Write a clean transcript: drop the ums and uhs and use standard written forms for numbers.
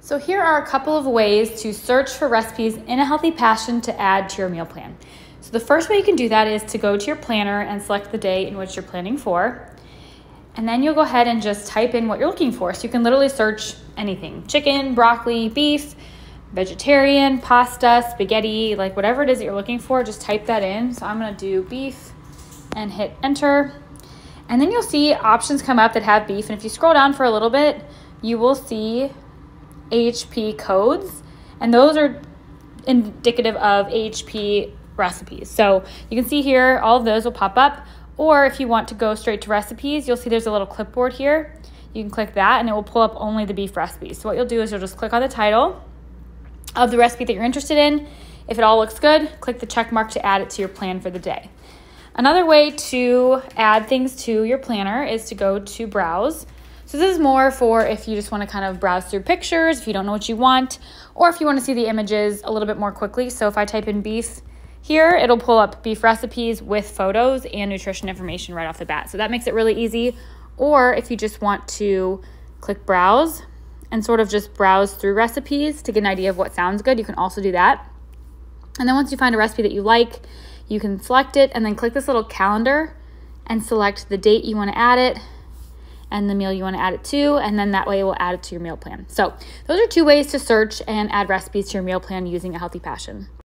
So here are a couple of ways to search for recipes in a Healthy Passion to add to your meal plan. So the first way you can do that is to go to your planner and select the day in which you're planning for. And then you'll go ahead and just type in what you're looking for. So you can literally search anything: chicken, broccoli, beef, vegetarian, pasta, spaghetti, like whatever it is that you're looking for, just type that in. So I'm gonna do beef and hit enter. And then you'll see options come up that have beef. And if you scroll down for a little bit, you will see AHP codes, and those are indicative of AHP recipes. So you can see here, all of those will pop up. Or if you want to go straight to recipes, you'll see there's a little clipboard here. You can click that and it will pull up only the beef recipes. So what you'll do is you'll just click on the title of the recipe that you're interested in. If it all looks good, click the check mark to add it to your plan for the day. Another way to add things to your planner is to go to browse. So this is more for if you just want to kind of browse through pictures, if you don't know what you want, or if you want to see the images a little bit more quickly. So if I type in beef here, it'll pull up beef recipes with photos and nutrition information right off the bat. So that makes it really easy. Or if you just want to click browse and sort of just browse through recipes to get an idea of what sounds good, you can also do that. And then once you find a recipe that you like, you can select it and then click this little calendar and select the date you want to add it and the meal you want to add it to, and then that way it will add it to your meal plan. So those are two ways to search and add recipes to your meal plan using a Healthy Passion.